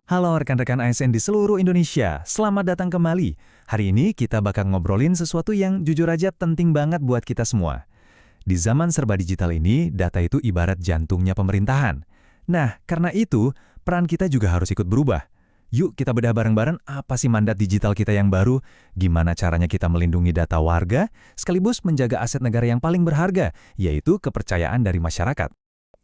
Halo rekan-rekan ASN di seluruh Indonesia, selamat datang kembali. Hari ini kita bakal ngobrolin sesuatu yang jujur aja penting banget buat kita semua. Di zaman serba digital ini, data itu ibarat jantungnya pemerintahan. Nah, karena itu, peran kita juga harus ikut berubah. Yuk kita bedah bareng-bareng apa sih mandat digital kita yang baru, gimana caranya kita melindungi data warga, sekaligus menjaga aset negara yang paling berharga, yaitu kepercayaan dari masyarakat.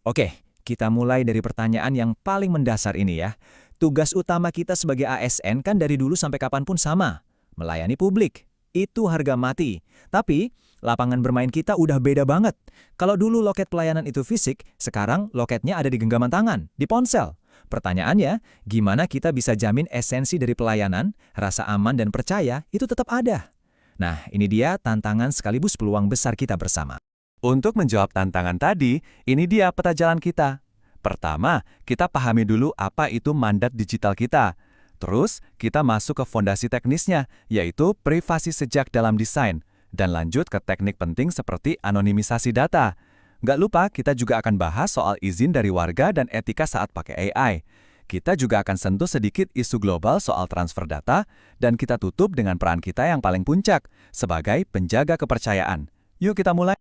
Oke, kita mulai dari pertanyaan yang paling mendasar ini ya. Tugas utama kita sebagai ASN kan dari dulu sampai kapanpun sama, melayani publik. Itu harga mati. Tapi, lapangan bermain kita udah beda banget. Kalau dulu loket pelayanan itu fisik, sekarang loketnya ada di genggaman tangan, di ponsel. Pertanyaannya, gimana kita bisa jamin esensi dari pelayanan, rasa aman dan percaya itu tetap ada? Nah, ini dia tantangan sekaligus peluang besar kita bersama. Untuk menjawab tantangan tadi, ini dia peta jalan kita. Pertama, kita pahami dulu apa itu mandat digital kita. Terus, kita masuk ke fondasi teknisnya, yaitu privasi sejak dalam desain. Dan lanjut ke teknik penting seperti anonimisasi data. Nggak lupa, kita juga akan bahas soal izin dari warga dan etika saat pakai AI. Kita juga akan sentuh sedikit isu global soal transfer data, dan kita tutup dengan peran kita yang paling puncak, sebagai penjaga kepercayaan. Yuk kita mulai.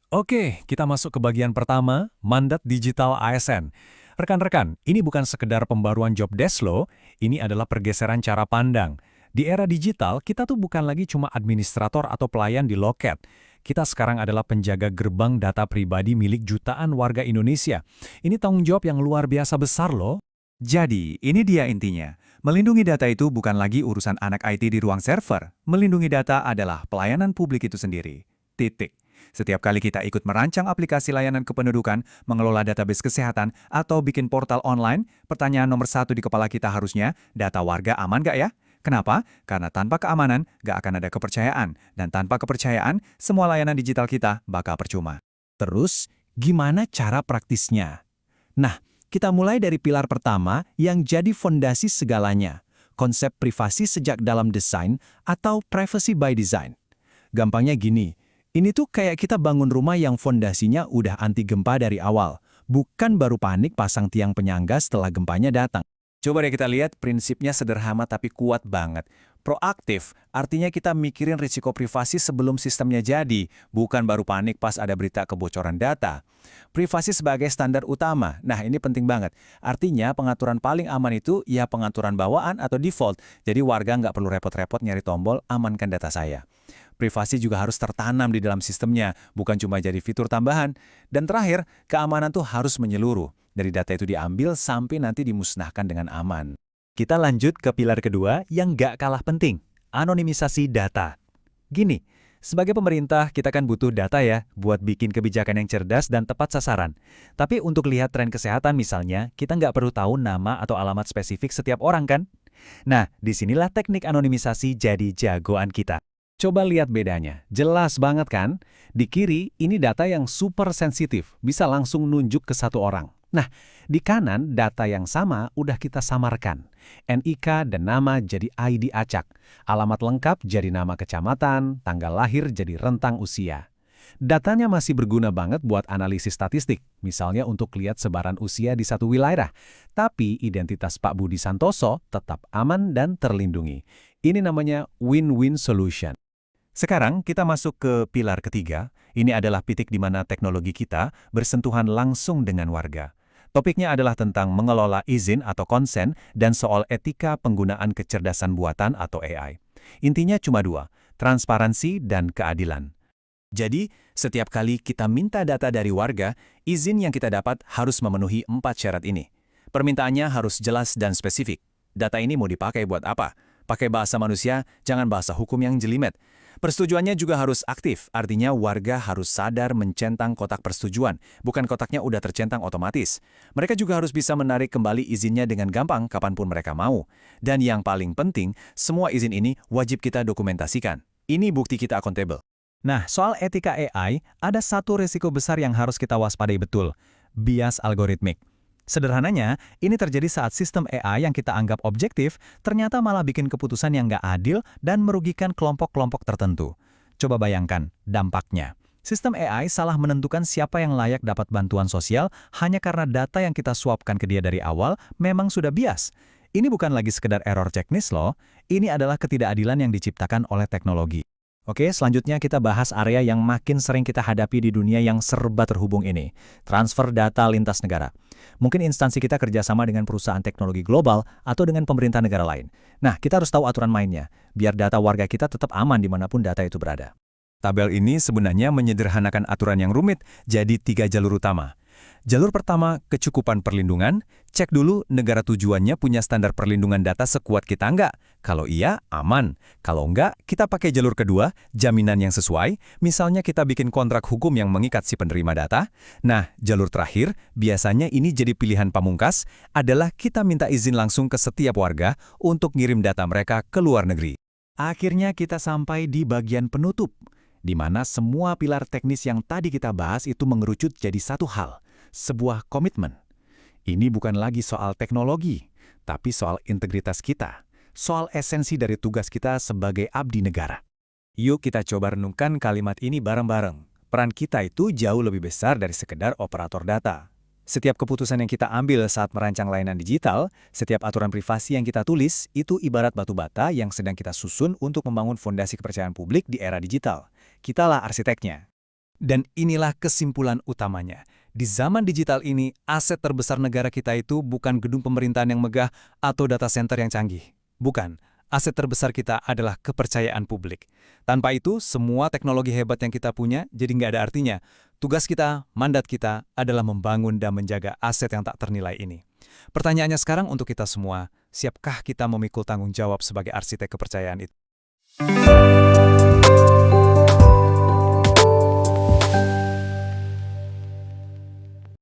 Oke, kita masuk ke bagian pertama, mandat digital ASN. Rekan-rekan, ini bukan sekedar pembaruan job desk loh, ini adalah pergeseran cara pandang. Di era digital, kita tuh bukan lagi cuma administrator atau pelayan di loket. Kita sekarang adalah penjaga gerbang data pribadi milik jutaan warga Indonesia. Ini tanggung jawab yang luar biasa besar loh. Jadi, ini dia intinya. Melindungi data itu bukan lagi urusan anak IT di ruang server. Melindungi data adalah pelayanan publik itu sendiri. Titik. Setiap kali kita ikut merancang aplikasi layanan kependudukan, mengelola database kesehatan, atau bikin portal online, pertanyaan nomor satu di kepala kita harusnya, data warga aman gak ya? Kenapa? Karena tanpa keamanan, gak akan ada kepercayaan. Dan tanpa kepercayaan, semua layanan digital kita bakal percuma. Terus, gimana cara praktisnya? Nah, kita mulai dari pilar pertama yang jadi fondasi segalanya, konsep privasi sejak dalam desain atau privacy by design. Gampangnya gini, ini tuh kayak kita bangun rumah yang fondasinya udah anti gempa dari awal, bukan baru panik pasang tiang penyangga setelah gempanya datang. Coba deh kita lihat prinsipnya sederhana tapi kuat banget. Proaktif, artinya kita mikirin risiko privasi sebelum sistemnya jadi, bukan baru panik pas ada berita kebocoran data. Privasi sebagai standar utama, nah ini penting banget. Artinya pengaturan paling aman itu ya pengaturan bawaan atau default, jadi warga nggak perlu repot-repot nyari tombol amankan data saya. Privasi juga harus tertanam di dalam sistemnya, bukan cuma jadi fitur tambahan. Dan terakhir, keamanan tuh harus menyeluruh. Dari data itu diambil sampai nanti dimusnahkan dengan aman. Kita lanjut ke pilar kedua yang gak kalah penting, anonimisasi data. Gini, sebagai pemerintah kita kan butuh data ya buat bikin kebijakan yang cerdas dan tepat sasaran. Tapi untuk lihat tren kesehatan misalnya, kita nggak perlu tahu nama atau alamat spesifik setiap orang kan? Nah, disinilah teknik anonimisasi jadi jagoan kita. Coba lihat bedanya, jelas banget kan? Di kiri, ini data yang super sensitif, bisa langsung nunjuk ke satu orang. Nah, di kanan, data yang sama udah kita samarkan. NIK dan nama jadi ID acak, alamat lengkap jadi nama kecamatan, tanggal lahir jadi rentang usia. Datanya masih berguna banget buat analisis statistik, misalnya untuk lihat sebaran usia di satu wilayah. Tapi identitas Pak Budi Santoso tetap aman dan terlindungi. Ini namanya win-win solution. Sekarang kita masuk ke pilar ketiga. Ini adalah titik di mana teknologi kita bersentuhan langsung dengan warga. Topiknya adalah tentang mengelola izin atau konsen dan soal etika penggunaan kecerdasan buatan atau AI. Intinya cuma dua, transparansi dan keadilan. Jadi, setiap kali kita minta data dari warga, izin yang kita dapat harus memenuhi 4 syarat ini. Permintaannya harus jelas dan spesifik. Data ini mau dipakai buat apa? Pakai bahasa manusia, jangan bahasa hukum yang jelimet. Persetujuannya juga harus aktif, artinya warga harus sadar mencentang kotak persetujuan, bukan kotaknya udah tercentang otomatis. Mereka juga harus bisa menarik kembali izinnya dengan gampang kapanpun mereka mau. Dan yang paling penting, semua izin ini wajib kita dokumentasikan. Ini bukti kita akuntabel. Nah, soal etika AI, ada satu risiko besar yang harus kita waspadai betul, bias algoritmik. Sederhananya, ini terjadi saat sistem AI yang kita anggap objektif ternyata malah bikin keputusan yang nggak adil dan merugikan kelompok-kelompok tertentu. Coba bayangkan dampaknya. Sistem AI salah menentukan siapa yang layak dapat bantuan sosial hanya karena data yang kita suapkan ke dia dari awal memang sudah bias. Ini bukan lagi sekedar error teknis loh, ini adalah ketidakadilan yang diciptakan oleh teknologi. Oke, selanjutnya kita bahas area yang makin sering kita hadapi di dunia yang serba terhubung ini, transfer data lintas negara. Mungkin instansi kita kerjasama dengan perusahaan teknologi global atau dengan pemerintah negara lain. Nah, kita harus tahu aturan mainnya, biar data warga kita tetap aman dimanapun data itu berada. Tabel ini sebenarnya menyederhanakan aturan yang rumit jadi 3 jalur utama. Jalur pertama, kecukupan perlindungan. Cek dulu negara tujuannya punya standar perlindungan data sekuat kita nggak? Kalau iya, aman. Kalau enggak, kita pakai jalur kedua, jaminan yang sesuai. Misalnya kita bikin kontrak hukum yang mengikat si penerima data. Nah, jalur terakhir, biasanya ini jadi pilihan pamungkas, adalah kita minta izin langsung ke setiap warga untuk ngirim data mereka ke luar negeri. Akhirnya kita sampai di bagian penutup, di mana semua pilar teknis yang tadi kita bahas itu mengerucut jadi satu hal, sebuah komitmen. Ini bukan lagi soal teknologi, tapi soal integritas kita, soal esensi dari tugas kita sebagai abdi negara. Yuk kita coba renungkan kalimat ini bareng-bareng. Peran kita itu jauh lebih besar dari sekedar operator data. Setiap keputusan yang kita ambil saat merancang layanan digital, setiap aturan privasi yang kita tulis, itu ibarat batu bata yang sedang kita susun untuk membangun fondasi kepercayaan publik di era digital. Kitalah arsiteknya. Dan inilah kesimpulan utamanya. Di zaman digital ini, aset terbesar negara kita itu bukan gedung pemerintahan yang megah atau data center yang canggih. Bukan. Aset terbesar kita adalah kepercayaan publik. Tanpa itu, semua teknologi hebat yang kita punya jadi nggak ada artinya. Tugas kita, mandat kita adalah membangun dan menjaga aset yang tak ternilai ini. Pertanyaannya sekarang untuk kita semua, siapkah kita memikul tanggung jawab sebagai arsitek kepercayaan itu?